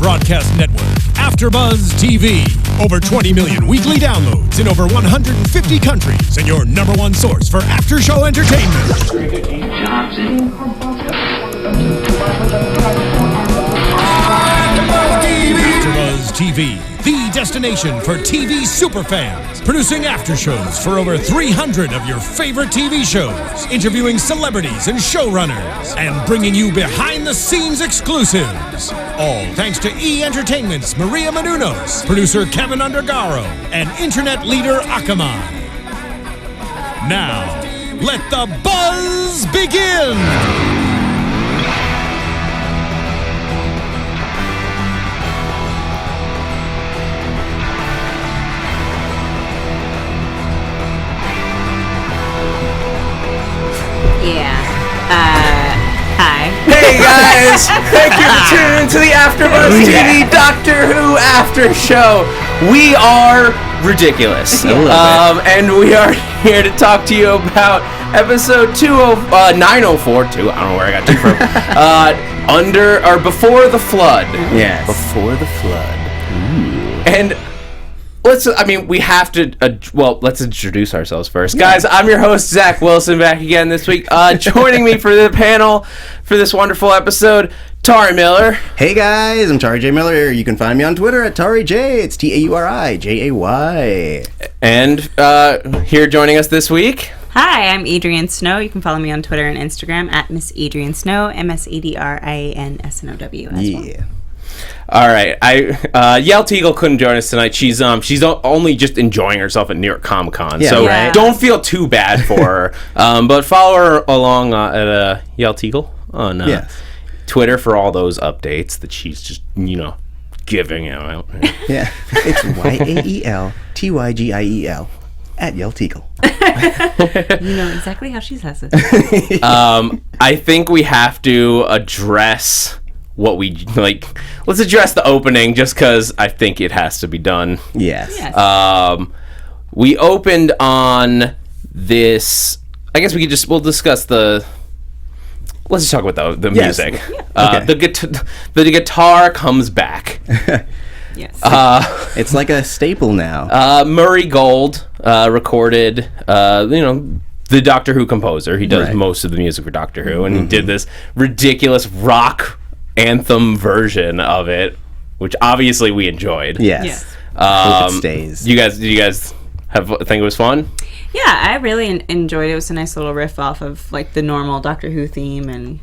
broadcast network, Afterbuzz TV. Over 20 million weekly downloads in over 150 countries, and your number one source for after-show entertainment. Afterbuzz TV, the destination for TV superfans. Producing aftershows for over 300 of your favorite TV shows. Interviewing celebrities and showrunners. And bringing you behind-the-scenes exclusives. All thanks to E! Entertainment's Maria Menounos, producer Kevin Undergaro, and internet leader Akamai. Now, let the buzz begin! Hi. Hey guys! Thank you for tuning into the Afterbuzz TV Doctor Who After Show. We are ridiculous. And we are here to talk to you about episode 904. I don't know where I got 2 from. Before the Flood. Yes. Before the Flood. Ooh. And we have to, let's introduce ourselves first. Guys, I'm your host, Zach Wilson, back again this week. Joining me for the panel for this wonderful episode, Tauri Miller. Hey guys, I'm Tauri J. Miller. You can find me on Twitter at Tauri J. It's TAURIJAY. And here joining us this week. Hi, I'm Adrian Snow. You can follow me on Twitter and Instagram at Miss Adrian Snow, MSADRIANSNOW as well. All right, Yell Teagle couldn't join us tonight. She's only just enjoying herself at New York Comic Con, don't feel too bad for her. But follow her along at Yell Teagle on Twitter for all those updates that she's just giving out. Yeah, it's YAELTYGIEL at Yell Teagle. You know exactly how she says it. I think we have to address what we like. Let's address the opening just because I think it has to be done. Yes. We opened on this. I guess we'll discuss the. Let's just talk about the music. Yeah. The guitar comes back. Yes. It's like a staple now. Murray Gold recorded. The Doctor Who composer. He does most of the music for Doctor Who, and he did this ridiculous rock anthem version of it, which obviously we enjoyed. Yes. Hope it stays. Did you guys think it was fun? Yeah, I really enjoyed it. It was a nice little riff off of like the normal Doctor Who theme, and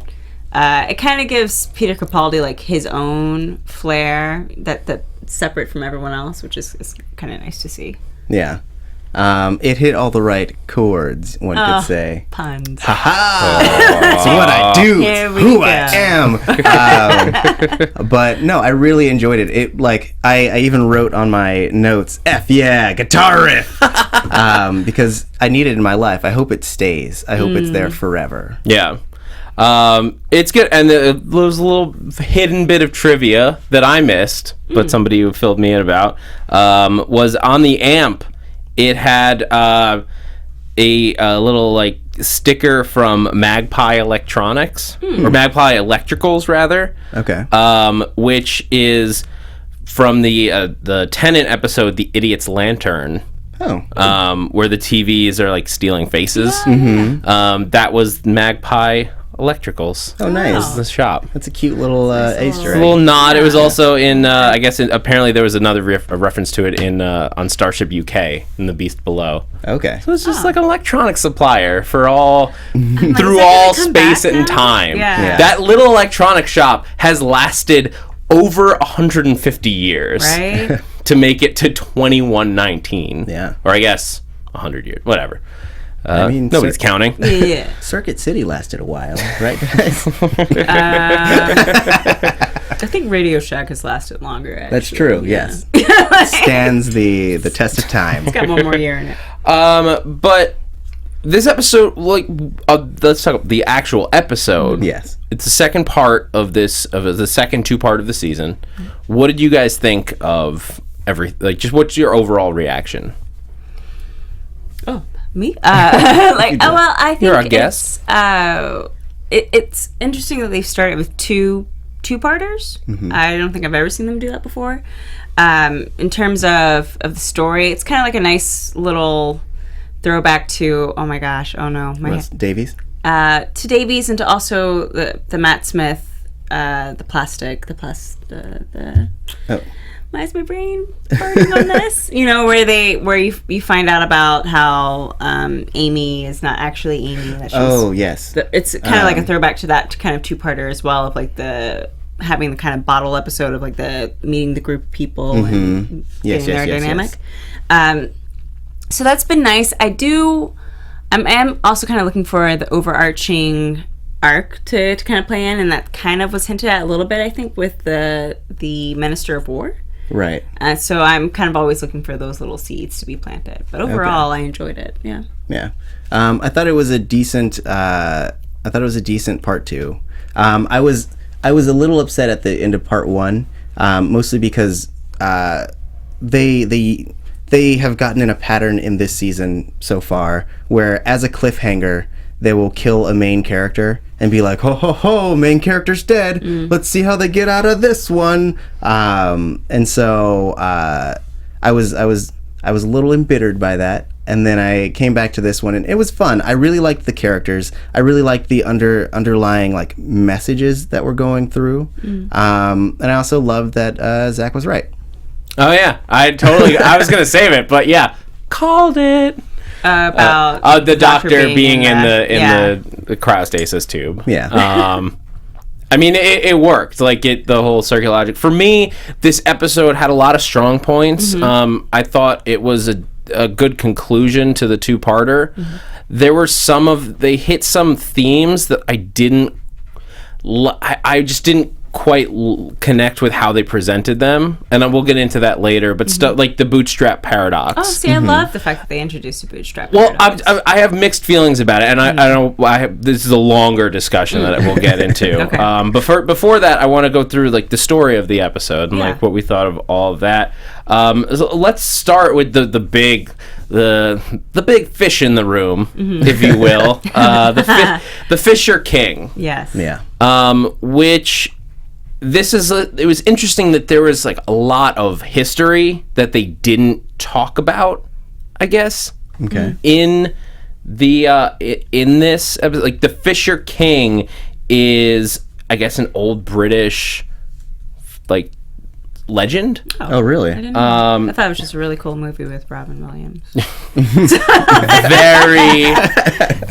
it kind of gives Peter Capaldi his own flair that's separate from everyone else, which is kind of nice to see. Yeah. It hit all the right chords, one could say. Puns. Ha-ha! It's what I do. It's who go. I am. But no, I really enjoyed it. I even wrote on my notes, F yeah, guitar riff! Because I need it in my life. I hope it stays. I hope it's there forever. Yeah. It's good. And there was a little hidden bit of trivia that I missed, but somebody who filled me in about, was on the amp. It had a little sticker from Magpie Electronics or Magpie Electricals rather. Okay. Which is from the Tennant episode, The Idiot's Lantern. Oh. Where the TVs are stealing faces. Mm-hmm. That was Magpie Electricals. Oh, nice. The shop. That's a cute little Easter egg. A little nod. It was also in, apparently there was another reference to it in on Starship UK, in The Beast Below. Okay. So it's just like an electronic supplier for all, through all space and time. Yeah. That little electronic shop has lasted over 150 years. Right? To make it to 2119. Yeah. Or I guess 100 years. Whatever. I mean, nobody's counting. Yeah. Circuit City lasted a while, right, guys? I think Radio Shack has lasted longer, actually. That's true, yes. Stands the test of time. It's got one more year in it. But this episode, let's talk about the actual episode. Yes. It's the second part of the second two-part of the season. What did you guys think of just what's your overall reaction? Oh, me? I think you're our guest. It's interesting that they've started with two two-parters. I don't think I've ever seen them do that before. In terms of the story, it's kind of like a nice little throwback to, oh my gosh, oh no. Davies? To Davies, and to also the Matt Smith, why is my brain burning on this? Where you find out about how Amy is not actually Amy. That she's, yes. It's kind of like a throwback to that kind of two-parter as well, of like having the kind of bottle episode of like the meeting the group of people and getting their dynamic. So that's been nice. I am also kind of looking for the overarching arc to kind of play in, and that kind of was hinted at a little bit, I think, with the Minister of War. Right. So I'm kind of always looking for those little seeds to be planted. But overall, I enjoyed it. Yeah. Yeah. I thought it was a decent. Part 2. I was a little upset at the end of part 1, mostly because they have gotten in a pattern in this season so far where, as a cliffhanger, they will kill a main character and be like, ho ho ho, main character's dead. Let's see how they get out of this one. And so I was a little embittered by that. And then I came back to this one, and it was fun. I really liked the characters. I really liked the underlying like messages that were going through. And I also loved that Zach was right. Oh yeah, I was gonna save it, but yeah, called it. About the doctor being in the cryostasis tube. Yeah. I mean, it worked. Like the whole circular for me, this episode had a lot of strong points. I thought it was a good conclusion to the two-parter. There were they hit some themes that I just didn't quite connect with how they presented them, and we'll get into that later, but stuff like the bootstrap paradox. Oh, see, I love the fact that they introduced a bootstrap paradox. Well, I have mixed feelings about it, and this is a longer discussion that we'll get into. Okay. But before that, I want to go through like the story of the episode and like what we thought of all of that. So let's start with the big fish in the room, if you will, the Fisher King. Yes. Yeah. Which it was interesting that there was like a lot of history that they didn't talk about, I guess. Okay. In this episode, like the Fisher King is, I guess, an old British like legend. Oh, really? I didn't know. I thought it was just a really cool movie with Robin Williams. Very.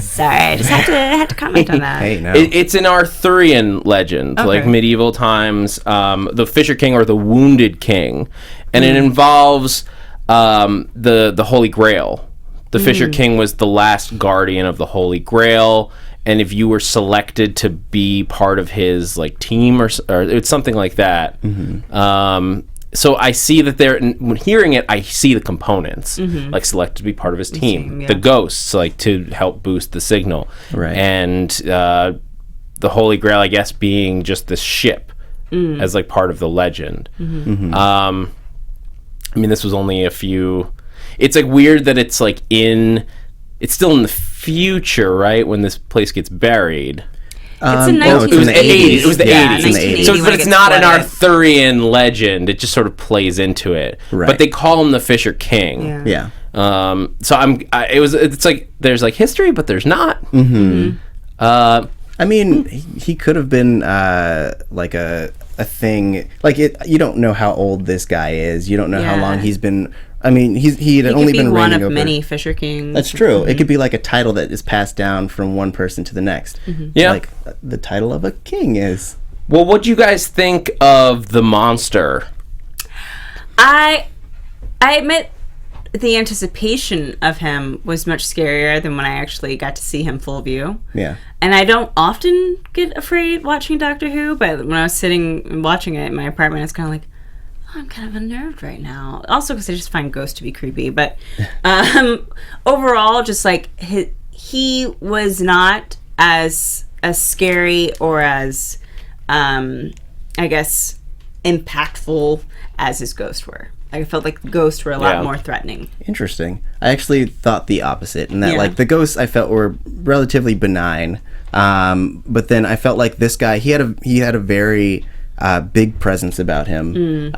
Sorry, I just had to comment on that. Hey, no. It's an Arthurian legend, like medieval times. The Fisher King, or the Wounded King, and it involves the Holy Grail. The Fisher King was the last guardian of the Holy Grail, and if you were selected to be part of his like team or it's something like that. So I see that when hearing it, I see the components, like selected to be part of his team. The ghosts, like to help boost the signal. Right. And the Holy Grail, I guess, being just this ship as like part of the legend. I mean, this was only a few... It's like weird that it's like it's still in the future, right? When this place gets buried. It's in it was the 80s. It was the 80s. So, but it's not an Arthurian legend. It just sort of plays into it. Right. But they call him the Fisher King. Yeah. So it's like there's like history, but there's not. I mean, he could have been like a thing. Like you don't know how old this guy is. You don't know how long he's been. I mean, he had only been one of over many Fisher Kings. That's true. It could be like a title that is passed down from one person to the next. Yeah, like the title of a king is. Well, what do you guys think of the monster? I admit the anticipation of him was much scarier than when I actually got to see him full view. Yeah. And I don't often get afraid watching Doctor Who, but when I was sitting and watching it in my apartment, it's kind of like, I'm kind of unnerved right now. Also, because I just find ghosts to be creepy. But overall, just like he was not as scary or as, I guess, impactful as his ghosts were. Like, I felt like the ghosts were a lot more threatening. Interesting. I actually thought the opposite, in that like the ghosts I felt were relatively benign, but then I felt like this guy he had a very big presence about him.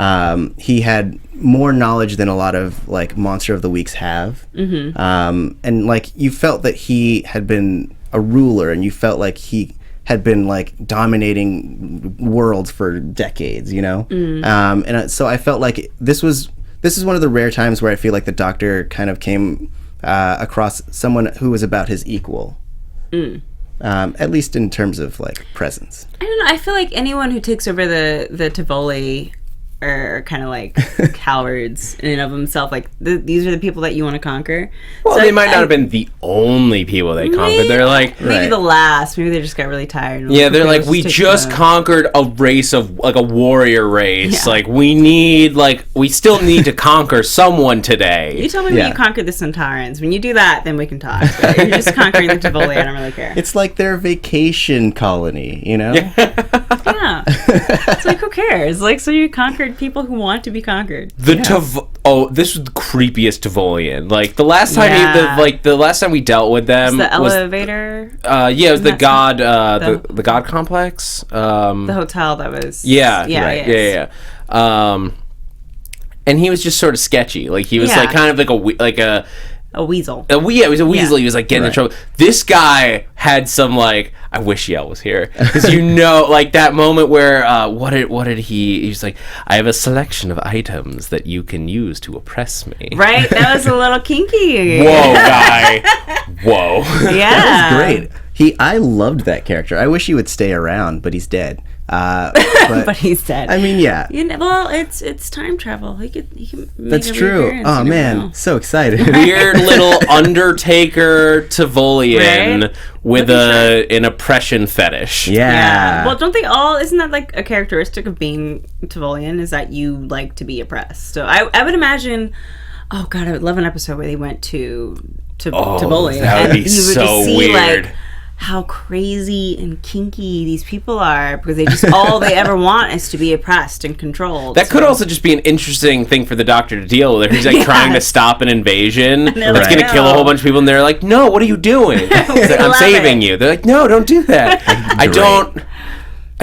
He had more knowledge than a lot of like Monster of the Weeks have, and like you felt that he had been a ruler, and you felt like he had been like dominating worlds for decades, you know. And so I felt like this is one of the rare times where I feel like the Doctor kind of came across someone who was about his equal. At least in terms of like presence. I don't know. I feel like anyone who takes over the Tivoli are kind of like cowards in and of themselves. Like these are the people that you want to conquer. Well, so they might not have been the only people they conquered. They're like maybe the last. Maybe they just got really tired. Yeah, they're like, we just conquered a race of like a warrior race. Yeah. Like we still need to conquer someone today. You tell me when you conquered the Centaurans. When you do that, then we can talk. But you're just conquering the Tivoli. I don't really care. It's like their vacation colony, you know? Yeah. It's like, who cares? Like, so you conquered people who want to be conquered. This was the creepiest Tivolian. Like the last time the last time we dealt with them the was elevator. It was the god the god complex. The hotel that was Yeah. And he was just sort of sketchy. Like he was like kind of like a weasel. He was a weasel. He was like getting in trouble. This guy had some like, I wish Yale was here, because like that moment where what did he was like, I have a selection of items that you can use to oppress me. Right, that was a little kinky. Whoa, guy. Whoa. Yeah, that was great. I loved that character. I wish he would stay around, but he's dead. But he's dead. I mean, yeah. Well, it's time travel. He can make That's a true. reappearance. Oh man, so excited. Weird little Undertaker Tivolian with an oppression fetish. Yeah. Well, don't they all? Isn't that like a characteristic of being Tivolian? Is that you like to be oppressed? So I would imagine. Oh God, I would love an episode where they went to Tivoli. That would be so weird. Like, how crazy and kinky these people are, because they just all they ever want is to be oppressed and controlled. That could also just be an interesting thing for the Doctor to deal with. He's like trying to stop an invasion that's going to kill a whole bunch of people, and they're like, "No, what are you doing?" He's like, "I'm saving you." They're like, "No, don't do that." I don't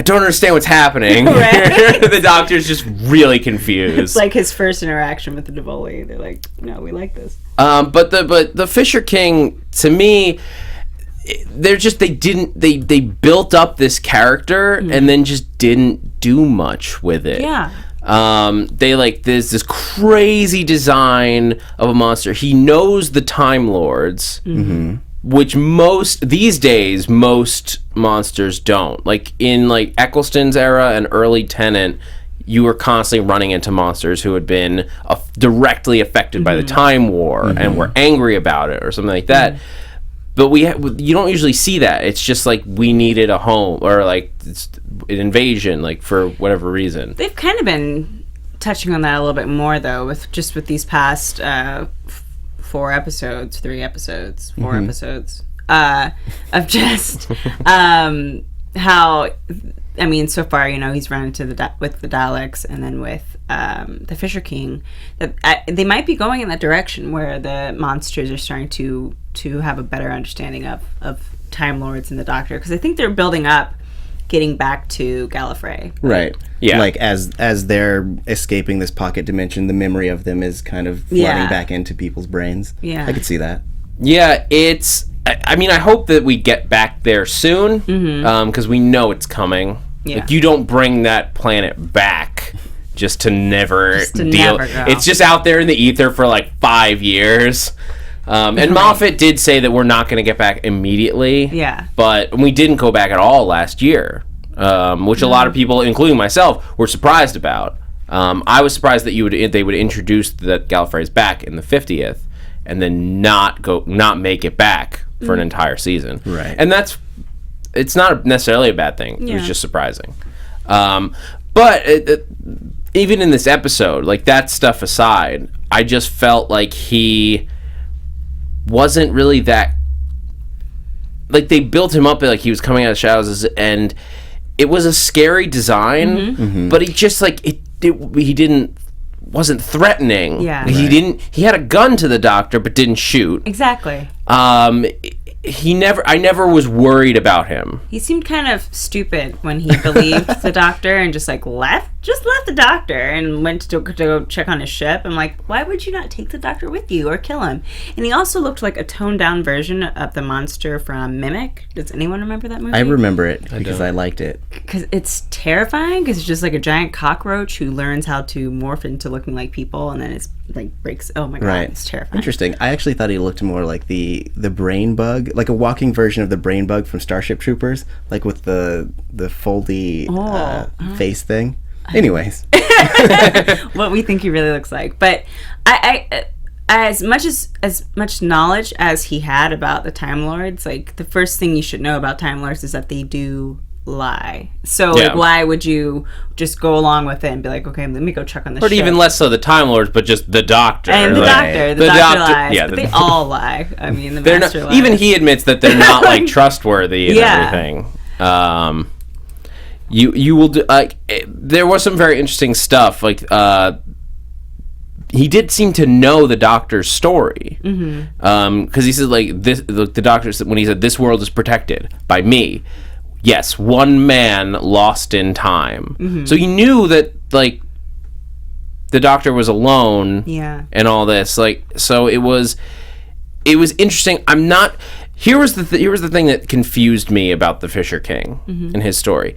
understand what's happening. The Doctor's just really confused. It's like his first interaction with the Tivoli. They're like, "No, we like this." But the Fisher King, to me, they built up this character and then just didn't do much with it. Yeah. There's this crazy design of a monster. He knows the Time Lords, which these days most monsters don't. Like in like Eccleston's era and early Tennant, you were constantly running into monsters who had been directly affected by the Time War and were angry about it or something like that. But you don't usually see that. It's just like we needed a home or like it's an invasion, like for whatever reason. They've kind of been touching on that a little bit more though, with these past 4 episodes, 3 episodes, 4 episodes of just how. I mean, so far, he's run into with the Daleks and then with the Fisher King. That they might be going in that direction where the monsters are starting to have a better understanding of Time Lords and the Doctor, because I think they're building up, getting back to Gallifrey. Right. Yeah. Like as they're escaping this pocket dimension, the memory of them is kind of flooding back into people's brains. Yeah. I could see that. Yeah, I mean, I hope that we get back there soon, because we know it's coming. Yeah. Like, you don't bring that planet back just to never deal. Never go. It's just out there in the ether for like 5 years. And Moffat did say that we're not going to get back immediately. Yeah. But we didn't go back at all last year, which a lot of people, including myself, were surprised about. I was surprised that they would introduce that Gallifrey's back in the 50th and then not make it back for an entire season. Right. And it's not necessarily a bad thing. Yeah. It was just surprising. But even in this episode, like that stuff aside, I just felt like he wasn't really that. Like they built him up like he was coming out of the shadows, and it was a scary design, but he just like wasn't threatening. Yeah. He had a gun to the Doctor, but didn't shoot. Exactly. I never was worried about him. He seemed kind of stupid when he believed the doctor and just left the doctor and went to go check on his ship. I'm like, why would you not take the doctor with you or kill him? And he also looked like a toned down version of the monster from Mimic. Does anyone remember that movie? I remember it because I liked it. Because it's terrifying, because it's just like a giant cockroach who learns how to morph into looking like people, and then it's breaks. Oh my god, Right. It's terrifying. Interesting. I actually thought he looked more like the brain bug, like a walking version of the brain bug from Starship Troopers, like with the foldy face thing. Anyways, What we think he really looks like. But I as much knowledge as he had about the Time Lords, the first thing you should know about Time Lords is that they do lie. So why would you just go along with it and be like, okay, let me go check on the ship? Or even less so the Time Lords, but just the Doctor. And the doctor lies. Yeah, but they all lie. I mean, the they're master not, lies. even he admits that they're not trustworthy and everything. You will do there was some very interesting stuff. He did seem to know the Doctor's story, because he said the Doctor said, when he said this world is protected by me. Yes, one man lost in time. So he knew that the Doctor was alone. Yeah. And all this so it was interesting. Here was the thing that confused me about the Fisher King and his story.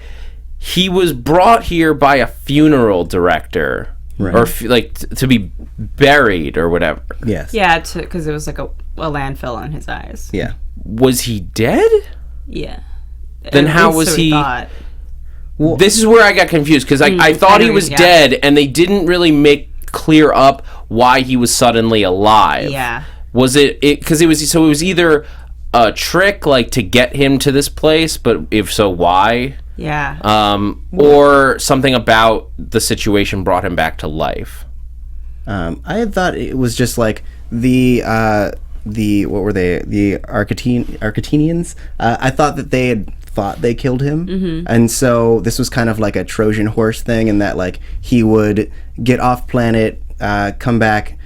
He was brought here by a funeral director, right, or to be buried or whatever. yes. Yeah, because it was like a landfill in his eyes. Yeah. Was he dead? Yeah. Then At how least was so he? thought. Well, This is where I got confused, because I thought he was dead, and they didn't really make clear up why he was suddenly alive. Yeah. Was it because it was either a trick to get him to this place, but if so, why? Yeah. Or something about the situation brought him back to life. I had thought it was just the what were they? The Arcatinians. I thought that they had thought they killed him, and so this was kind of like a Trojan horse thing, in that he would get off planet, come back,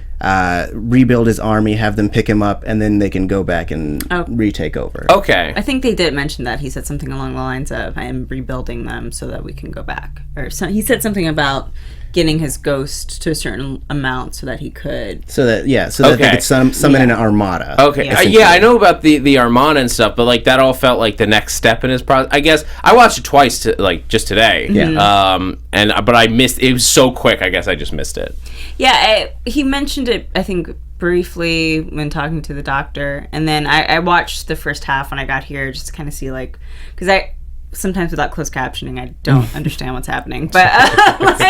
rebuild his army, have them pick him up, and then they can go back and retake over. Okay. I think they did mention that. He said something along the lines of, I am rebuilding them so that we can go back. Or he said something about getting his ghost to a certain amount so that he could. So that they could summon an armada. Okay. I know about the Armada and stuff, but that all felt like the next step in his process. I guess I watched it twice, just today. Yeah. But I missed. It was so quick. I guess I just missed it. Yeah, he mentioned it, I think, briefly when talking to the Doctor, and then I watched the first half when I got here just to kind of see because sometimes without closed captioning I don't understand what's happening, but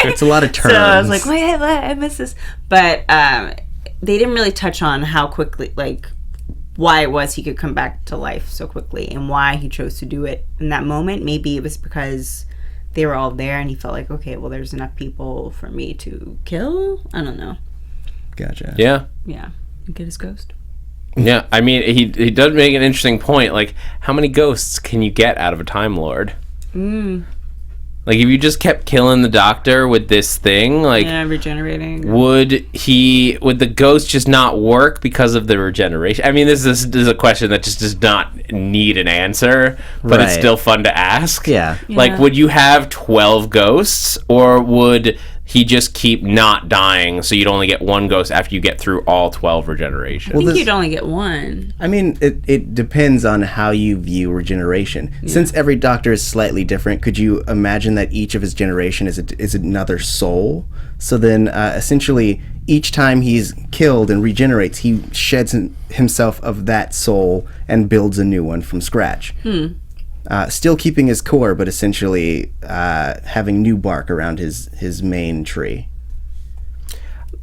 it's a lot of terms. So I was like, wait, I missed this, but they didn't really touch on how quickly, why it was he could come back to life so quickly and why he chose to do it in that moment. Maybe it was because they were all there and he felt like, okay, well, there's enough people for me to kill. I don't know. Gotcha. Yeah. Get his ghost. Yeah, I mean, he does make an interesting point. How many ghosts can you get out of a Time Lord? If you just kept killing the Doctor with this thing, regenerating. would the ghost just not work because of the regeneration? I mean, this is a question that just does not need an answer, but it's still fun to ask. Yeah. Would you have 12 ghosts, or would he just keep not dying, so you'd only get one ghost after you get through all 12 regenerations? I think you'd only get one. I mean, it depends on how you view regeneration. Yeah. Since every Doctor is slightly different, could you imagine that each of his generation is another soul? So then, essentially, each time he's killed and regenerates, he sheds himself of that soul and builds a new one from scratch. Still keeping his core, but essentially having new bark around his main tree.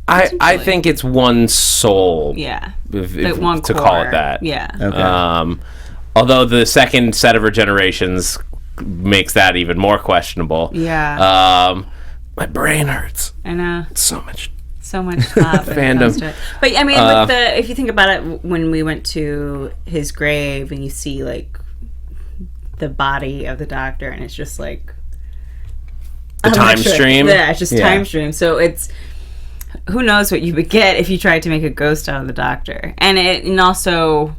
I think it's one soul. Yeah. If one to core. call it that. Yeah. Okay. Although the second set of regenerations makes that even more questionable. Yeah. My brain hurts. I know. So much thought fandom. But I mean, if you think about it, when we went to his grave and you see the body of the Doctor, and it's just the time stream. Yeah, it's just time stream. So it's, who knows what you would get if you tried to make a ghost out of the Doctor. And also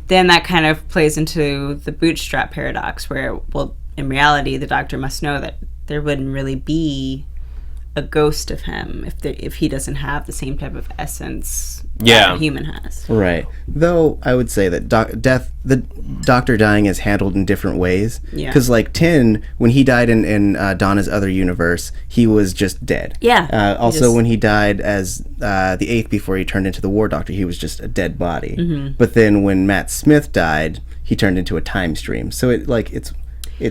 then that kind of plays into the bootstrap paradox, where, well, in reality, the Doctor must know that there wouldn't really be a ghost of him if he doesn't have the same type of essence that a human has. Right. Though I would say that the Doctor dying is handled in different ways. Yeah. Because like Tin, when he died in Donna's other universe, he was just dead. Yeah. Also, when he died as the Eighth before he turned into the War Doctor, he was just a dead body. Mm-hmm. But then when Matt Smith died, he turned into a time stream. So it's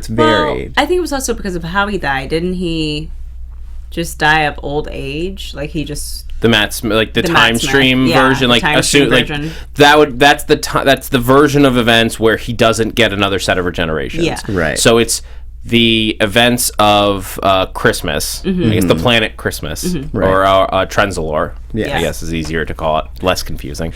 very. Well, I think it was also because of how he died. Didn't he just die of old age? Like he just the time stream version, like assume like version. that's the version of events where he doesn't get another set of regenerations. Yeah. Right. So it's the events of Christmas, Mm-hmm. I guess the planet Christmas, Mm-hmm. or Trenzalore, Yes. I guess is easier to call it, less confusing.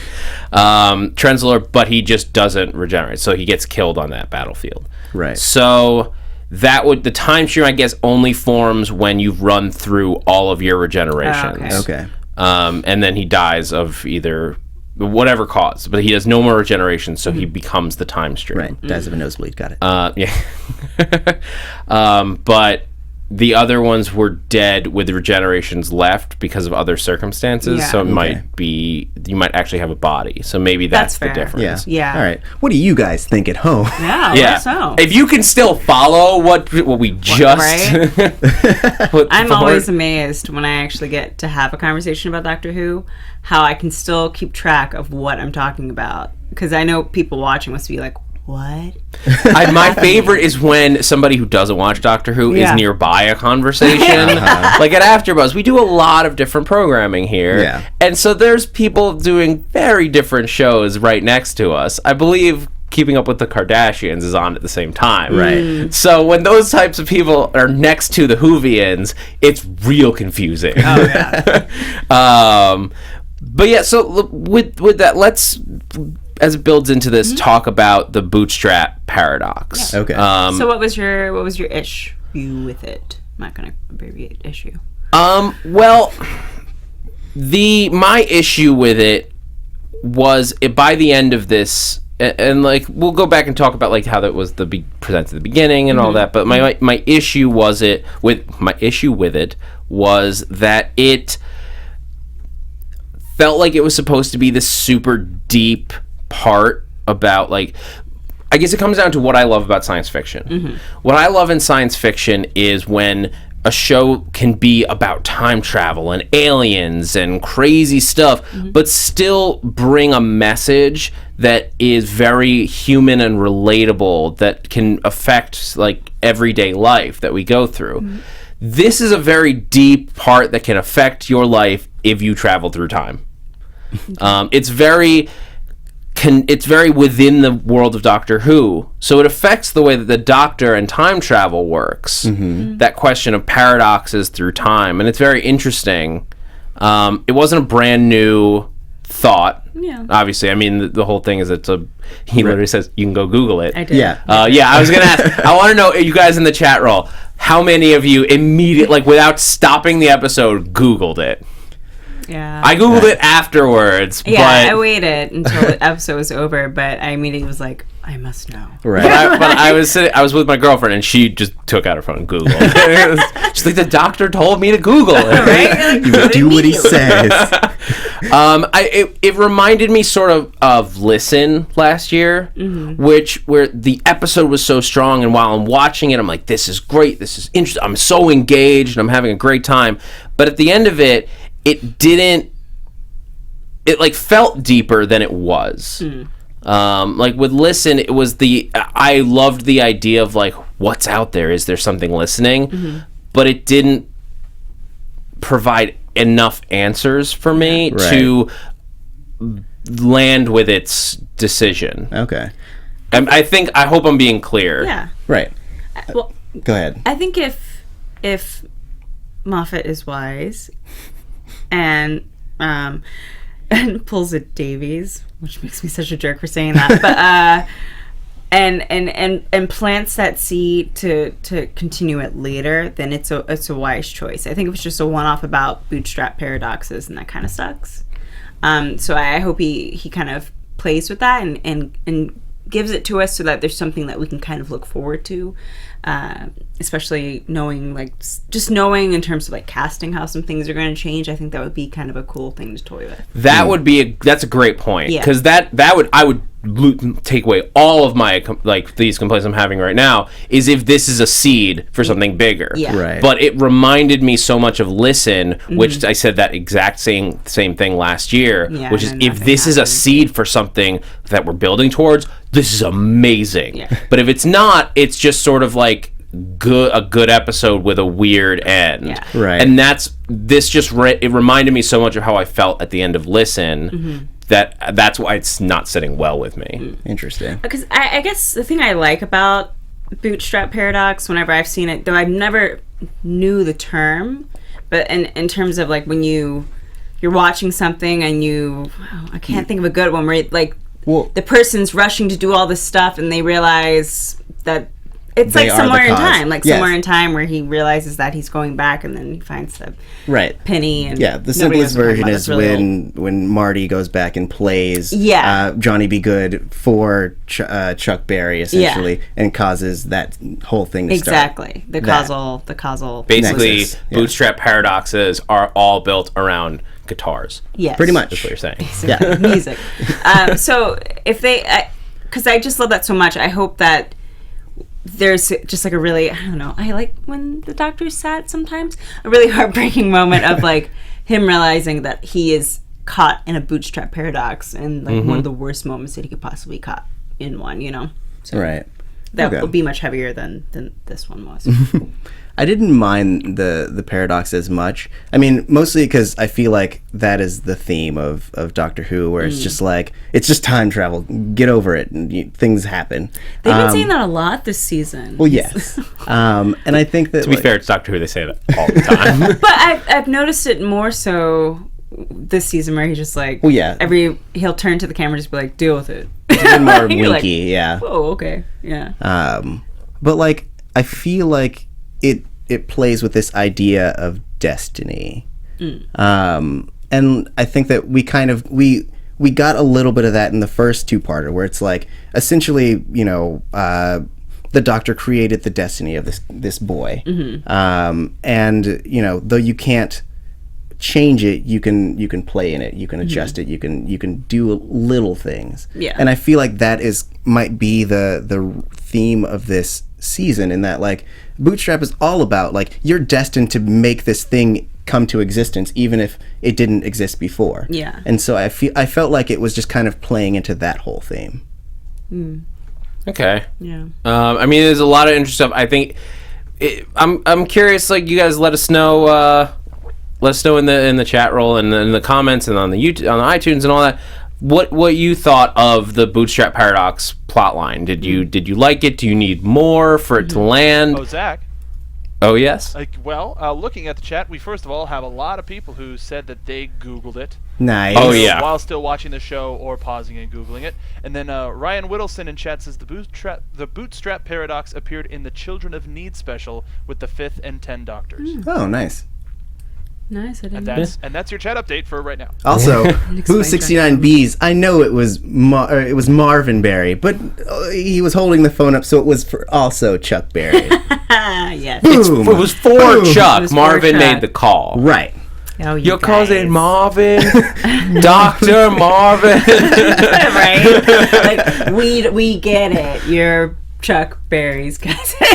Trenzalore, but he just doesn't regenerate, so he gets killed on that battlefield. Right. So the time stream, I guess, only forms when you've run through all of your regenerations. Okay. And then he dies of either whatever cause, but he has no more regeneration, so he becomes the time stream. Right. Dies of a nosebleed. Got it. Yeah. But the other ones were dead with regenerations left because of other circumstances. Yeah. So it might be you might actually have a body. So maybe that's the fair. difference. Yeah. All right. What do you guys think at home? Yeah. Yeah. Let us know. If you can still follow what we just put I'm forward. always amazed when I actually get to have a conversation about Doctor Who, how I can still keep track of what I'm talking about. Because I know people watching must be like, what? My favorite is when somebody who doesn't watch Doctor Who is nearby a conversation. Like at Afterbuzz, we do a lot of different programming here. Yeah. And so there's people doing very different shows right next to us. I believe Keeping Up with the Kardashians is on at the same time. Right. So when those types of people are next to the Whovians, it's real confusing. Oh, yeah. But yeah, so with that, let's, as it builds into this, talk about the bootstrap paradox. Okay. So what was your issue with it? I'm not going to abbreviate issue. Well, my issue with it was by the end of this, and like we'll go back and talk about like how that was presented at the beginning and all that. But my issue with it was that it felt like it was supposed to be this super deep part about, like, I guess it comes down to what I love about science fiction. What I love in science fiction is when a show can be about time travel and aliens and crazy stuff, but still bring a message that is very human and relatable, that can affect like everyday life that we go through. This is a very deep part that can affect your life if you travel through time. It's very within the world of Doctor Who, so it affects the way that the Doctor and time travel works. That question of paradoxes through time, and it's very interesting. It wasn't a brand new thought. Yeah. Obviously, I mean the whole thing is he literally says you can go Google it. I did. Yeah. I was gonna ask. I want to know, you guys in the chat roll, how many of you immediately, like without stopping the episode, Googled it? Yeah. I Googled it afterwards. Yeah, but I waited until the episode was over, but I immediately was like, I must know. Right. But I was with my girlfriend, and she just took out her phone and Googled it. She's like, the doctor told me to Google it. Right? You do what he says. It reminded me sort of Listen last year, where the episode was so strong, and while I'm watching it, I'm like, this is great, this is interesting, I'm so engaged, and I'm having a great time. But at the end of it, it like felt deeper than it was. Like with Listen, it was I loved the idea of like, what's out there? Is there something listening? But it didn't provide enough answers for me to land with its decision. Okay. I hope I'm being clear. Yeah. Right. Well, Go ahead. I think if Moffat is wise and pulls a Davies, which makes me such a jerk for saying that, but and plants that seed to continue it later, then it's a wise choice. I think it was just a one-off about bootstrap paradoxes, and that kind of sucks. So I hope he kind of plays with that and gives it to us so that there's something that we can kind of look forward to, especially knowing just knowing in terms of like casting how some things are going to change. I think that would be kind of a cool thing to toy with. That's a great point, because I would take away all of my these complaints I'm having right now, is if this is a seed for something bigger. Right. But it reminded me so much of Listen, which I said that exact same thing last year, which is, if this is a seed for something that we're building towards, this is amazing. But if it's not, it's just sort of like a good episode with a weird end. Right. And it reminded me so much of how I felt at the end of Listen, that's why it's not sitting well with me. Interesting. Because I guess the thing I like about bootstrap paradox, whenever I've seen it, though I never knew the term, but in terms of like when you're watching something and I can't think of a good one where the person's rushing to do all this stuff and they realize that it's like somewhere in time, somewhere in time where he realizes that he's going back, and then he finds the penny. And the simplest version is when Marty goes back and plays Johnny Be Good for Chuck Berry, essentially, and causes that whole thing to start. The causal. Basically, nexus. bootstrap paradoxes are all built around guitars. Yes, pretty much. That's what you're saying. Basically, music. So if because I just love that so much, I hope that there's just like a really, I don't know, I like when the Doctor's sad sometimes, a really heartbreaking moment of like him realizing that he is caught in a bootstrap paradox, and like one of the worst moments that he could possibly caught in one, so right. That would be much heavier than this one was. I didn't mind the paradox as much. I mean, mostly because I feel like that is the theme of Doctor Who, where it's just like, it's just time travel. Get over it, and things happen. They've been saying that a lot this season. Well, yes. And I think that, to be fair, it's Doctor Who. They say that all the time. But I've noticed it more so this season, where he's just like, he'll turn to the camera and just be like, deal with it. It's more winky, Oh, okay, yeah. But like, I feel like it plays with this idea of destiny, and I think that we kind of we got a little bit of that in the first two-parter, where it's like, essentially, the Doctor created the destiny of this boy, and though you can't change it, you can play in it, you can adjust it, you can do little things, and I feel like that might be the theme of this season, in that like bootstrap is all about like, you're destined to make this thing come to existence even if it didn't exist before, and so I felt like it was just kind of playing into that whole theme. Okay. I mean, there's a lot of interesting stuff. I think I'm curious, like, you guys let us know in the chat roll and in the comments and on the YouTube, on the iTunes and all that, what you thought of the bootstrap paradox plotline. Did you like it? Do you need more for it to land? Oh, Zach. Oh, yes. Looking at the chat, we first of all have a lot of people who said that they Googled it. Nice. Oh, yeah. While still watching the show or pausing and Googling it. And then Ryan Whittleson in chat says the bootstrap paradox appeared in the Children of Need special with the 5th and 10 Doctors. Oh, nice. Nice. I didn't And that's your chat update for right now. Also, Boo 69Bs. I know it was Marvin Berry, but he was holding the phone up, so it was for also Chuck Berry. Yes. Boom. It was for Chuck. Was Marvin for Chuck. made the call. Right. Oh, You're cousin Marvin, Dr. Marvin. Right? Like, we get it. You're Chuck Berry's cousin.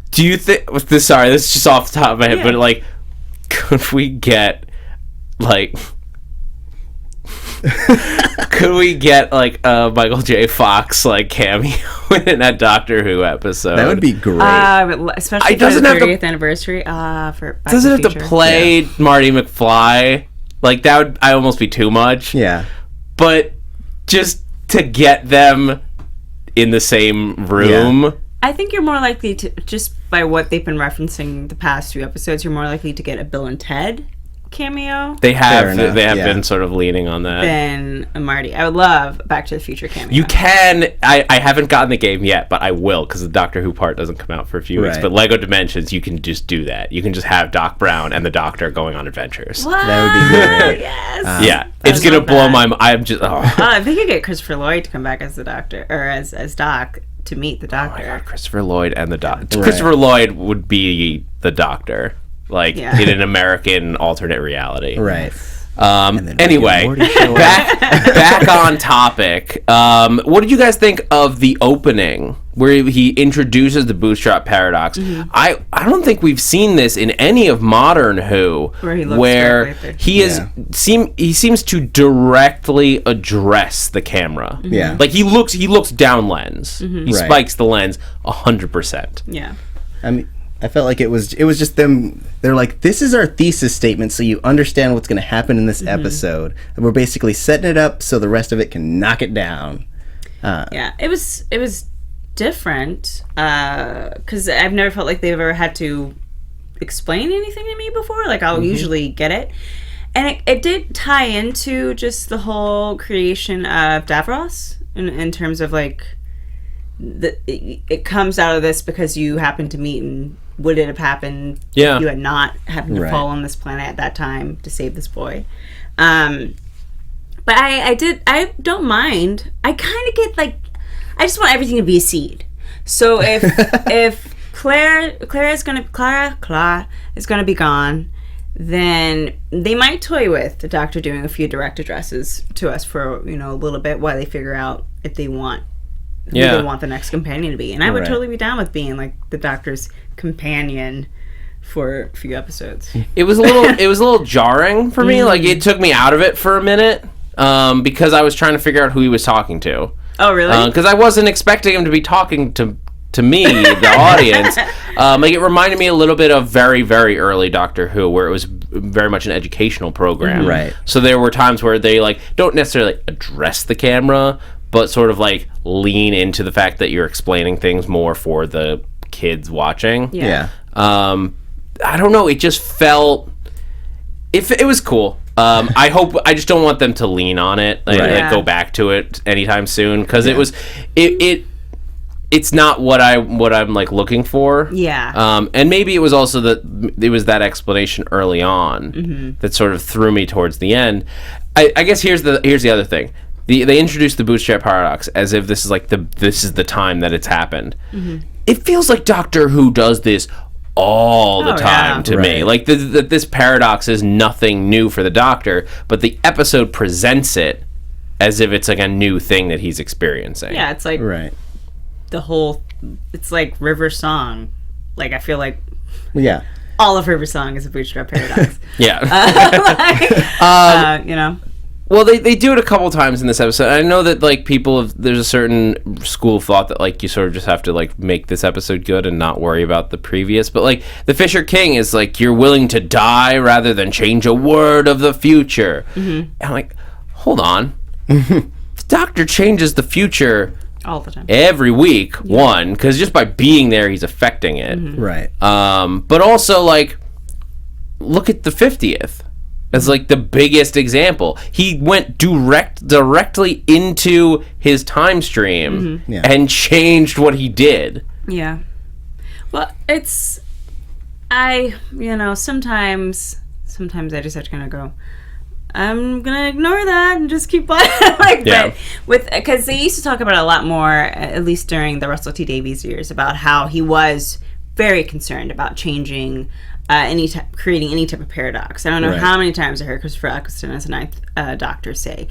Do you think? Sorry, this is just off the top of my head, but like, could we get like? Could we get like a Michael J. Fox like cameo in that Doctor Who episode? That would be great. Especially for the 30th anniversary. For Back doesn't to the have to Future. play Marty McFly. Like, that would almost be too much. Yeah. But just to get them in the same room. Yeah. I think you're more likely to, just by what they've been referencing the past 2 episodes, you're more likely to get a Bill and Ted cameo They have enough, they have yeah. been sort of leaning on that. than a Marty. I would love a Back to the Future cameo. You can. I haven't gotten the game yet, but I will because the Doctor Who part doesn't come out for a few weeks. Right. But Lego Dimensions, you can just do that. You can just have Doc Brown and the Doctor going on adventures. What? That would be great. Yes. Yeah, I it's gonna love blow that. my mind. I'm just. Oh. If they could get Christopher Lloyd to come back as the Doctor, or as Doc, to meet the Oh my Doctor. God, Christopher Lloyd and the Doctor. Right. Christopher Lloyd would be the Doctor, like Yeah. in an American alternate reality. Right. then Rick and Anyway, Morty show up. back on topic. What did you guys think of the opening where he introduces the bootstrap paradox? Mm-hmm. I don't think we've seen this in any of modern Who, Where he looks where directly at he is he seems to directly address the camera. Yeah. like he looks down lens. Mm-hmm. He Right. spikes the lens 100%. Yeah. I mean, I felt like it was just them. They're like, this is our thesis statement, so you understand what's going to happen in this episode, and we're basically setting it up so the rest of it can knock it down. Yeah, it was different because I've never felt like they've ever had to explain anything to me before. Like I'll usually get it, and it did tie into just the whole creation of Davros in terms of like it comes out of this because you happened to meet, and would it have happened Yeah. if you had not happened to Right. fall on this planet at that time to save this boy. But I don't mind. I kind of get like, I just want everything to be a seed. So if Clara is gonna be gone, then they might toy with the Doctor doing a few direct addresses to us for a little bit while they figure out if they want who they want the next companion to be. And I would Right. totally be down with being like the Doctor's companion for a few episodes. It was a little jarring for me. Like it took me out of it for a minute because I was trying to figure out who he was talking to. Oh, really? Because I wasn't expecting him to be talking to me, the audience. Like it reminded me a little bit of very, very early Doctor Who, where it was very much an educational program. Right. So there were times where they like don't necessarily address the camera, but sort of like lean into the fact that you're explaining things more for the kids watching. Yeah. I don't know. It just felt. It was cool. I just don't want them to lean on it, like go back to it anytime soon, because it was it's not what I'm like looking for. Yeah. And maybe it was also that it was that explanation early on that sort of threw me towards the end. I guess here's the other thing. They introduced the bootstrap paradox as if this is like this is the time that it's happened. It feels like Doctor Who does this all the time to me. Like this paradox is nothing new for the Doctor, but the episode presents it as if it's like a new thing that he's experiencing. Yeah, it's like Right. it's like River Song. Like I feel like Yeah. all of River Song is a bootstrap paradox. Yeah. Well, they do it a couple times in this episode. I know that like there's a certain school of thought that like you sort of just have to like make this episode good and not worry about the previous. But like the Fisher King is like, you're willing to die rather than change a word of the future. And I'm like, hold on. The Doctor changes the future all the time. every week. One, because just by being there, he's affecting it. Right. But also like, look at the 50th. As like the biggest example. He went directly into his time stream Yeah. and changed what he did. Yeah. Well, sometimes I just have to kind of go, I'm gonna ignore that and just keep on Yeah. but because they used to talk about it a lot more, at least during the Russell T Davies years, about how he was very concerned about changing creating any type of paradox. I don't know Right. how many times I heard Christopher Eccleston as a ninth Doctor say,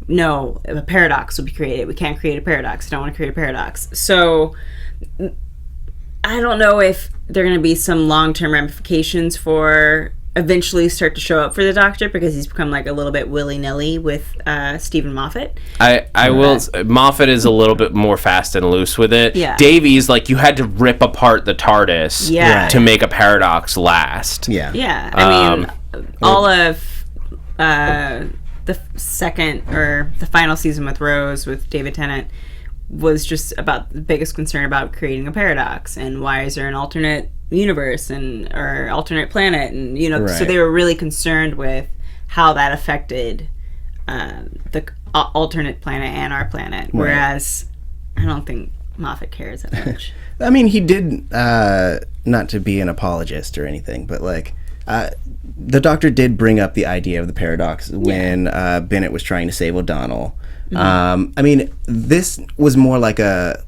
no, a paradox will be created. We can't create a paradox. I don't want to create a paradox. So I don't know if there are going to be some long-term ramifications for eventually start to show up for the Doctor, because he's become like a little bit willy-nilly with Stephen Moffat. I will. Moffat is a little bit more fast and loose with it. Yeah. Davies, like, you had to rip apart the TARDIS Yeah. to make a paradox last. Yeah. Yeah, I mean, all of the second or the final season with Rose with David Tennant was just about the biggest concern about creating a paradox, and why is there an alternate universe or alternate planet, and so they were really concerned with how that affected the alternate planet and our planet. Whereas I don't think Moffat cares that much. I mean, he did, not to be an apologist or anything, but like, the Doctor did bring up the idea of the paradox when Bennett was trying to save O'Donnell. I mean, this was more like a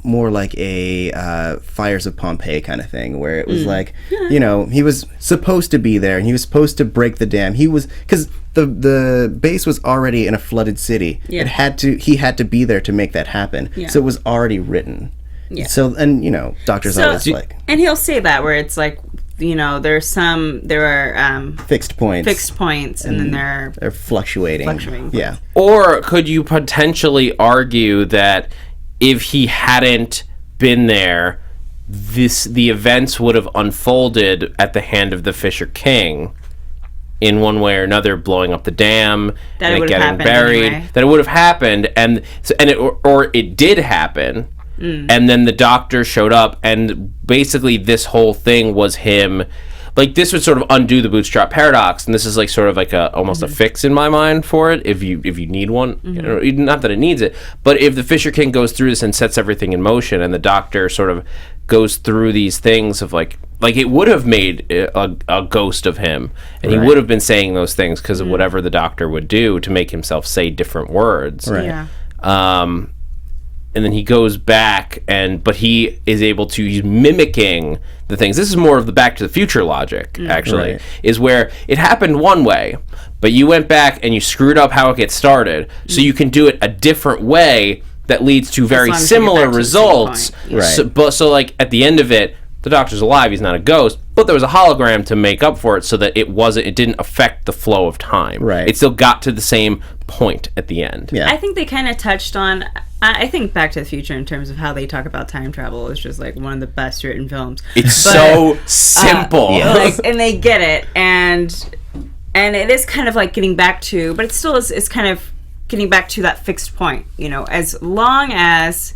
Fires of Pompeii kind of thing, where it was like, he was supposed to be there and he was supposed to break the dam. He was, because the base was already in a flooded city. He had to be there to make that happen. So it was already written. So, and Doctor's always like, and he'll say that, where it's like, there are fixed points, and then they're fluctuating. Yeah. Or could you potentially argue that if he hadn't been there, the events would have unfolded at the hand of the Fisher King in one way or another, blowing up the dam and it getting buried. Anyway. That it would have happened, and it did happen. And then the Doctor showed up, and basically this whole thing was him. Like, this would sort of undo the bootstrap paradox, and this is like sort of like almost a fix in my mind for it, if you need one. Not that it needs it, but if the Fisher King goes through this and sets everything in motion, and the Doctor sort of goes through these things of like it would have made a ghost of him, and he would have been saying those things because of whatever the Doctor would do to make himself say different words. And then he goes back, but he is able to, he's mimicking the things. This is more of the Back to the Future logic, actually, is where it happened one way, but you went back and you screwed up how it gets started, so you can do it a different way that leads to very similar results. So like, at the end of it, the Doctor's alive, he's not a ghost, but there was a hologram to make up for it so that it didn't affect the flow of time. It still got to the same point at the end. I think they kind of touched on, I think Back to the Future, in terms of how they talk about time travel, is just like one of the best written films. It's so simple. And they get it, and it is kind of like getting back to, but it still is kind of getting back to that fixed point, as long as,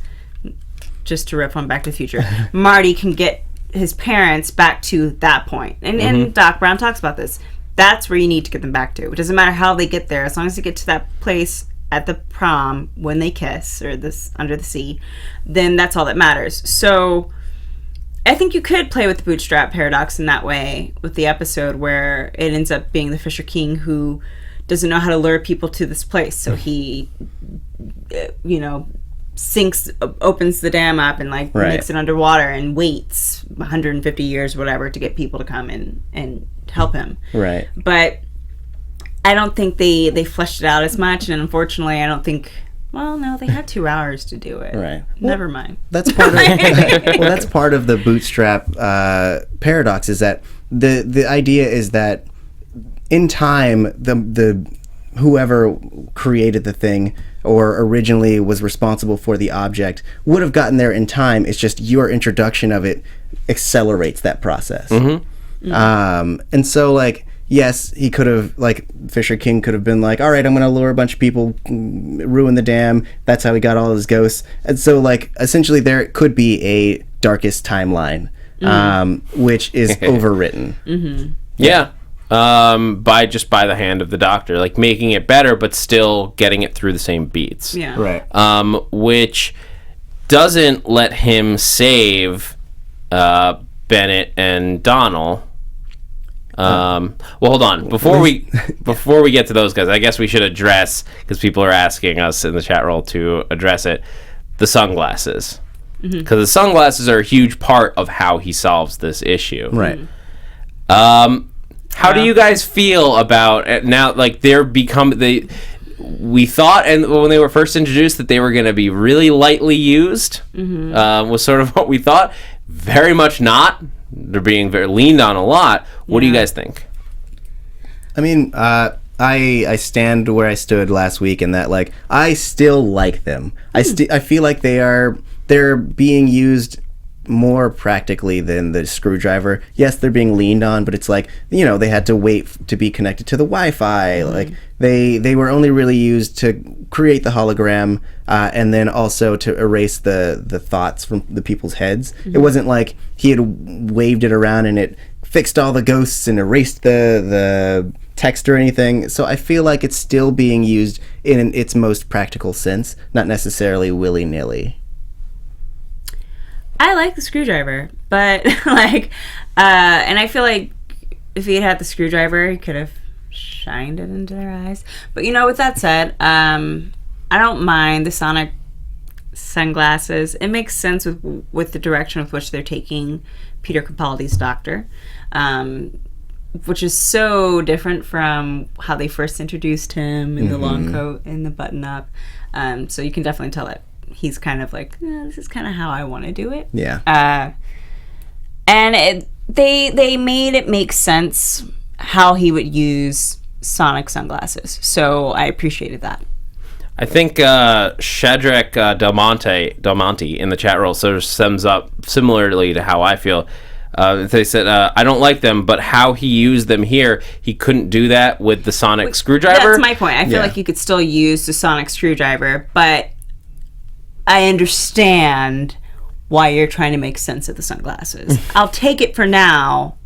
just to rip on Back to the Future, Marty can get his parents back to that point. And Doc Brown talks about this. That's where you need to get them back to. It doesn't matter how they get there, as long as they get to that place at the prom when they kiss, or this under the sea, then that's all that matters. So I think you could play with the bootstrap paradox in that way with the episode, where it ends up being the Fisher King who doesn't know how to lure people to this place. So he, opens the dam up and makes it underwater and waits 150 years or whatever to get people to come and help him. But I don't think they fleshed it out as much, and unfortunately I don't think, well, no, they had 2 hours to do it. Never mind. That's part of that's part of the bootstrap paradox, is that the idea is that in time the whoever created the thing or originally was responsible for the object would have gotten there in time. It's just your introduction of it accelerates that process. And so, like, yes, he could have, like, Fisher King could have been like, all right, I'm going to lure a bunch of people, ruin the dam. That's how he got all his ghosts. And so, like, essentially there could be a darkest timeline, which is overwritten. By the hand of the Doctor, like making it better, but still getting it through the same beats. Which doesn't let him save Bennett and Donnell. Well, hold on. Before we get to those guys, I guess we should address, because people are asking us in the chat roll to address it, the sunglasses. Because the sunglasses are a huge part of how he solves this issue. How do you guys feel about now? Like, we thought, and when they were first introduced, that they were going to be really lightly used. Was sort of what we thought. Very much not. They're being very leaned on a lot. What do you guys think? I mean, I stand where I stood last week, in that, like, I still like them. I feel like they're being used more practically than the screwdriver. Yes, they're being leaned on, but it's like, you know, they had to wait to be connected to the Wi-Fi. Like they were only really used to create the hologram and then also to erase the thoughts from the people's heads. It wasn't like he had waved it around and it fixed all the ghosts and erased the text or anything. So I feel like it's still being used in its most practical sense, not necessarily willy-nilly. I like the screwdriver, but like, and I feel like if he had had the screwdriver, he could have shined it into their eyes. But you know, with that said, I don't mind the sonic sunglasses. It makes sense with the direction with which they're taking Peter Capaldi's Doctor, which is so different from how they first introduced him in the long coat and the button up. So you can definitely tell that he's kind of like, this is kind of how I want to do it. Yeah. And they made it make sense how he would use sonic sunglasses. So I appreciated that. I think Shadrach Del Monte in the chat roll sort of sums up similarly to how I feel. They said, I don't like them, but how he used them here, he couldn't do that with the sonic screwdriver. That's my point. I feel like you could still use the sonic screwdriver, but I understand why you're trying to make sense of the sunglasses. I'll take it for now.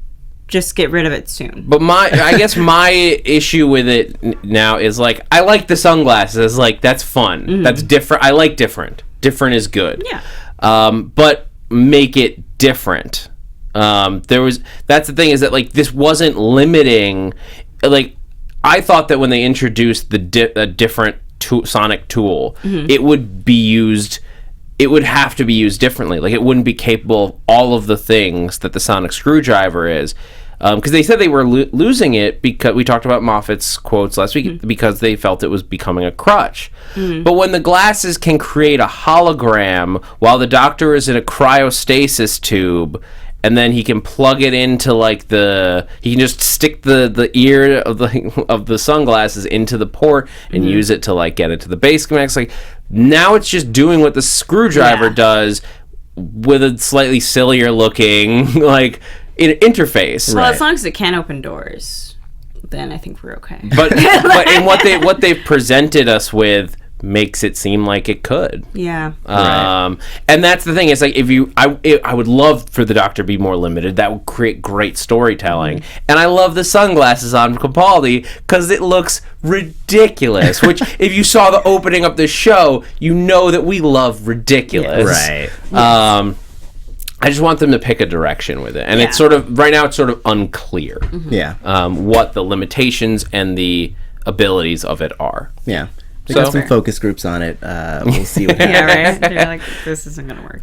Just get rid of it soon. But I guess my issue with it now is like, I like the sunglasses. Like, that's fun. That's different. I like different. Different is good. Yeah. But make it different. That's the thing, is that like this wasn't limiting. Like, I thought that when they introduced a different sonic tool, it would be used. It would have to be used differently. Like, it wouldn't be capable of all of the things that the sonic screwdriver is. Because they said they were losing it, because we talked about Moffat's quotes last week, because they felt it was becoming a crutch. But when the glasses can create a hologram while the Doctor is in a cryostasis tube, and then he can plug it into like he can just stick the ear of the sunglasses into the port and use it to like get into the base schematics. Like, now it's just doing what the screwdriver does with a slightly sillier looking like interface. Well, as long as it can open doors, then I think we're okay. But in what they've presented us with makes it seem like it could. Yeah. And that's the thing. It's like, I would love for the Doctor to be more limited. That would create great storytelling. And I love the sunglasses on Capaldi because it looks ridiculous. Which, if you saw the opening of the show, you know that we love ridiculous. Right. I just want them to pick a direction with it. And it's sort of, right now it's sort of unclear. Yeah. What the limitations and the abilities of it are. Yeah. We got some focus groups on it. We'll see what happens. Yeah, right. They're like, this isn't gonna work.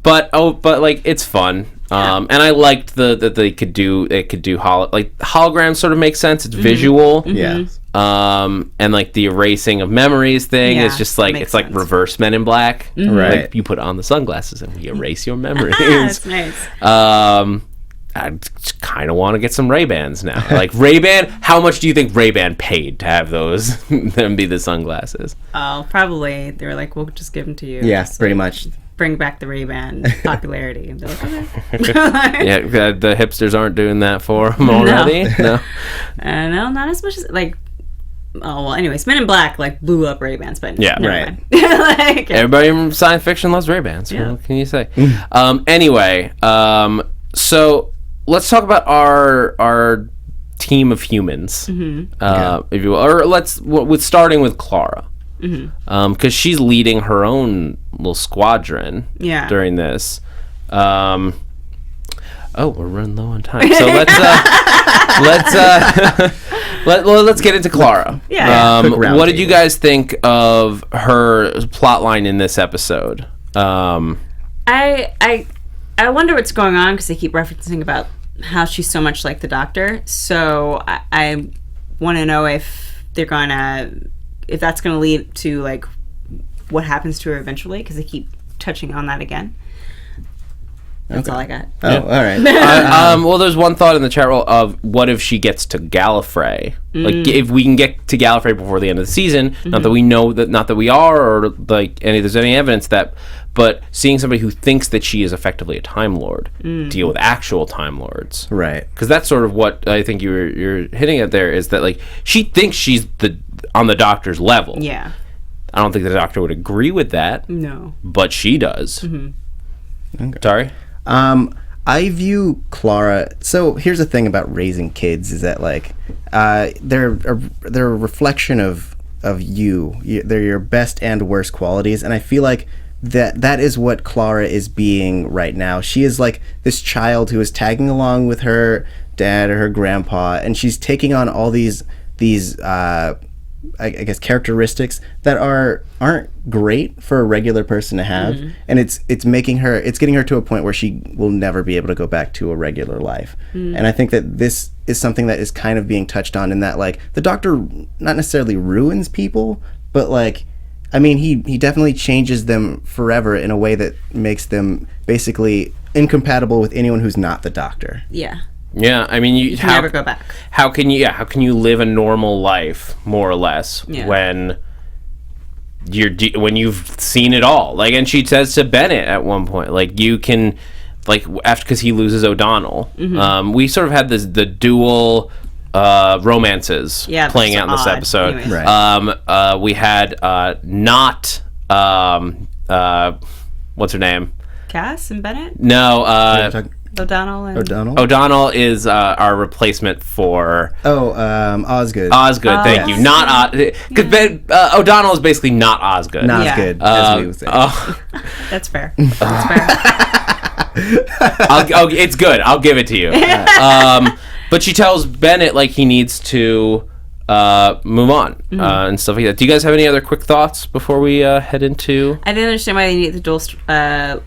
But like, it's fun. And I liked that they could do holograms. Sort of makes sense. It's visual. Yeah. And like the erasing of memories thing is just like, it's like reverse Men in Black. Right. Like, you put on the sunglasses and we erase your memories. That's nice. I kind of want to get some Ray-Bans now. Like, Ray-Ban, how much do you think Ray-Ban paid to have those, them be the sunglasses? Oh, probably. They were like, we'll just give them to you. Yeah, just pretty much. Bring back the Ray-Ban popularity. And they're like, okay. Yeah, the hipsters aren't doing that for them already? No. No, not as much as, like, oh, well, anyways, Men in Black, like, blew up Ray-Bans, but yeah, right. Like, everybody in science fiction loves Ray-Bans. Yeah. What can you say? Anyway, so let's talk about our team of humans, if you will. Or starting with Clara, because she's leading her own little squadron during this. Oh, we're running low on time, so let's get into Clara. What did you guys think of her plotline in this episode? I wonder what's going on, because they keep referencing about how she's so much like the Doctor. So I want to know if that's going to lead to like what happens to her eventually, because they keep touching on that again. That's all I got. Oh, all right. Well, there's one thought in the chat roll of what if she gets to Gallifrey? Like, if we can get to Gallifrey before the end of the season, not that we know that, not that we are, or like there's any evidence that, but seeing somebody who thinks that she is effectively a Time Lord deal with actual Time Lords, Right. Because that's sort of what I think you're hitting at there, is that like she thinks she's on the Doctor's level. Yeah. I don't think the Doctor would agree with that. No. But she does. Okay. Sorry? I view Clara. So here's the thing about raising kids is that like they're a reflection of you. They're your best and worst qualities, and I feel like that is what Clara is being right now. She is like this child who is tagging along with her dad or her grandpa, and she's taking on all these I guess characteristics that aren't great for a regular person to have, and it's getting her to a point where she will never be able to go back to a regular life. And I think that this is something that is kind of being touched on in that like the Doctor not necessarily ruins people, but like I mean he definitely changes them forever in a way that makes them basically incompatible with anyone who's not the Doctor. Yeah. Yeah, I mean, You can never go back. How can you live a normal life, more or less, when when you've seen it all? Like, and she says to Bennett at one point, like, you can, like, after, because he loses O'Donnell, we sort of had the dual romances playing out in this episode. Anyways. Right. We had not what's her name? Cass and Bennett? No, O'Donnell and... O'Donnell is our replacement for... Osgood. Osgood, thank you. Not because O'Donnell is basically not Osgood. Not Osgood, as we would say. That's fair. That's fair. It's good. I'll give it to you. But she tells Bennett like he needs to move on and stuff like that. Do you guys have any other quick thoughts before we head into... I didn't understand why they need the dual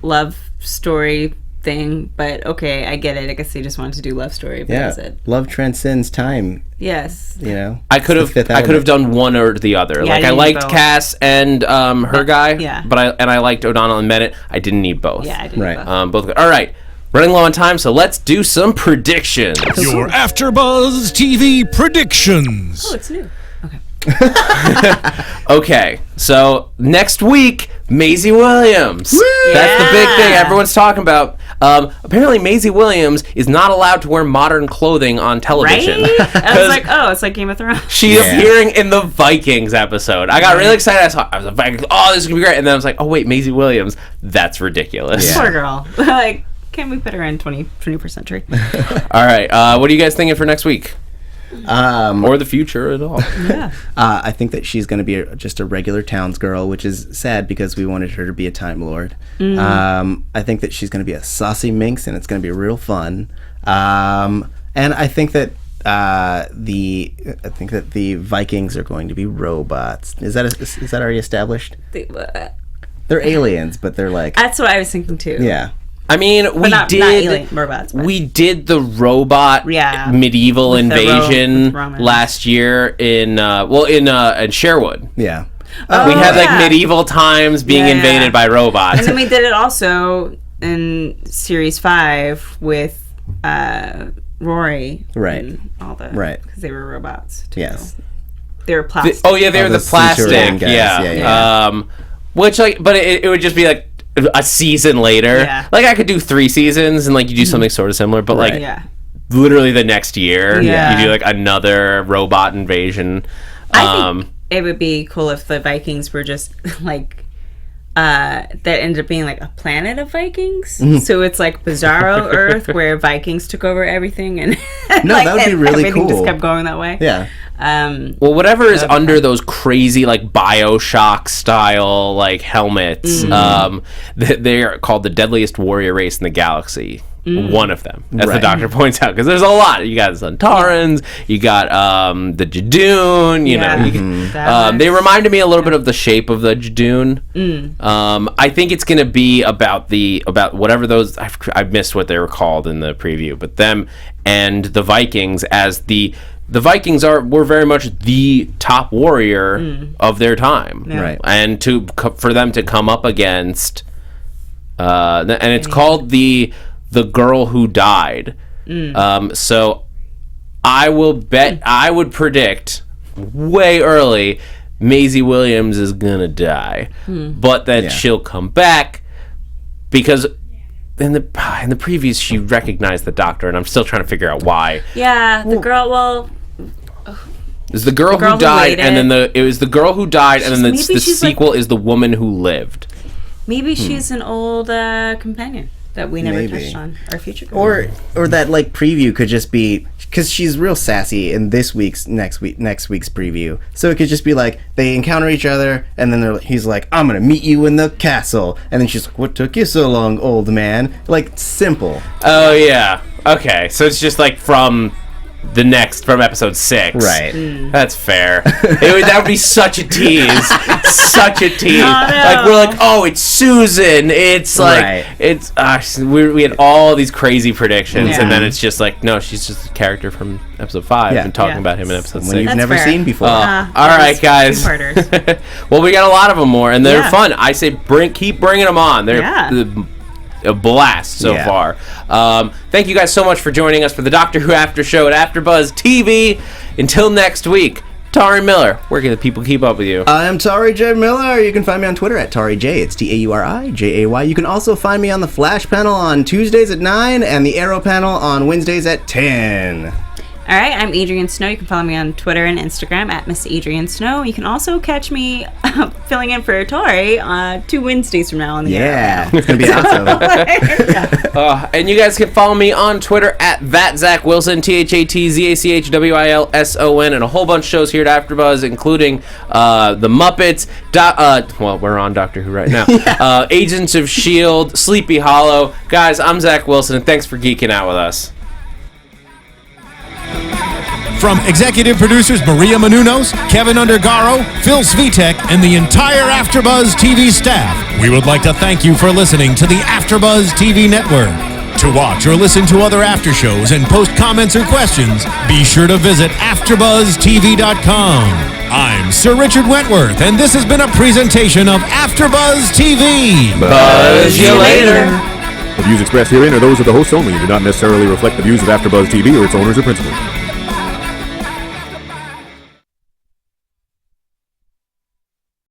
love story thing, but okay, I get it. I guess they just wanted to do love story, but that's it. Love transcends time. Yes. You know? I could have done one or the other. Yeah, like I liked Cass and her guy, yeah. but I liked O'Donnell and Bennett. I didn't need both. Yeah, I didn't need both. Both good. All right. Running low on time, so let's do some predictions. Your Afterbuzz TV predictions. Oh, it's new. Okay. Okay, so next week, Maisie Williams. Woo! That's the big thing everyone's talking about. Apparently, Maisie Williams is not allowed to wear modern clothing on television. Right? I was like, oh, it's like Game of Thrones. She's appearing in the Vikings episode. I got really excited. I was like, Vikings. Oh, this is gonna be great. And then I was like, oh wait, Maisie Williams. That's ridiculous. Poor girl. Like, can't we put her in 21st century? All right. What are you guys thinking for next week? Or the future at all? Yeah. I think that she's going to be just a regular townsgirl, which is sad because we wanted her to be a Time Lord. I think that she's going to be a saucy minx, and it's going to be real fun. And I think that the Vikings are going to be robots. Is that already established? They're aliens, but they're like... That's what I was thinking too. Yeah. I mean, not alien robots. But. We did the robot medieval invasion last year in Sherwood. Yeah. We had like medieval times being invaded by robots. And then we did it also in series 5 with Rory. Right. And all the because they were robots too. Yes. They were plastic. They were the plastic. Yeah. Which but it would just be like a season later. Yeah. Like I could do 3 seasons and like you do something sort of similar, but like literally the next year you do like another robot invasion. I think it would be cool if the Vikings were just like that ended up being like a planet of Vikings. So it's like Bizarro Earth where Vikings took over everything and that would be really everything cool. just kept going that way. Yeah. Well, whatever is under those crazy like BioShock style like helmets, they are called the deadliest warrior race in the galaxy. One of them, as the Doctor points out, because there's a lot. You got the Sontarans, you got the Jadoon. You know, they reminded me a little bit of the shape of the Jadoon. I think it's going to be about whatever those. I missed what they were called in the preview, but them and the Vikings as the Vikings were very much the top warrior of their time, right? And for them to come up against, and it's called the the girl who died. So I would predict way early Maisie Williams is gonna die, but that she'll come back because in the previews she recognized the Doctor, and I'm still trying to figure out why. Yeah, the girl. Well, it's the girl who died, and then it was the girl who died, and then the sequel is the woman who lived. Maybe she's an old companion that we never touched on, our future companion. Or that like preview could just be because she's real sassy in this week's next week's preview. So it could just be like they encounter each other, and then he's like, "I'm gonna meet you in the castle," and then she's like, "What took you so long, old man?" Like simple. Oh yeah. Okay. So it's just like from episode 6. Right. That's fair. That would be such a tease. Such a tease. Oh, no. Like, we're like, oh, it's Susan. It's like, it's, we had all these crazy predictions, and then it's just like, no, she's just a character from episode 5 and talking about him in episode 6. You've never seen before. All right, guys. Well, we got a lot of them more, and they're fun. I say keep bringing them on. They're a blast so far. Thank you guys so much for joining us for the Doctor Who After Show at AfterBuzz TV. Until next week, Tauri Miller, where can the people keep up with you? I'm Tauri J. Miller. You can find me on Twitter at TauriJ. It's Taurijay. You can also find me on the Flash panel on Tuesdays at 9 and the Arrow panel on Wednesdays at 10. All right, I'm Adrian Snow. You can follow me on Twitter and Instagram at Miss Adrian Snow. You can also catch me filling in for Tauri 2 Wednesdays from now on the air. It's going to be awesome. And you guys can follow me on Twitter at @ZachWilson, ThatzachWilson, and a whole bunch of shows here at AfterBuzz, including The Muppets, well, we're on Doctor Who right now, Agents of S.H.I.E.L.D., Sleepy Hollow. Guys, I'm Zach Wilson, and thanks for geeking out with us. From executive producers Maria Menounos, Kevin Undergaro, Phil Svitek, and the entire AfterBuzz TV staff, we would like to thank you for listening to the AfterBuzz TV network. To watch or listen to other after shows and post comments or questions, be sure to visit AfterBuzzTV.com. I'm Sir Richard Wentworth, and this has been a presentation of AfterBuzz TV. Buzz you later. The views expressed herein are those of the hosts only and do not necessarily reflect the views of AfterBuzz TV or its owners or principals.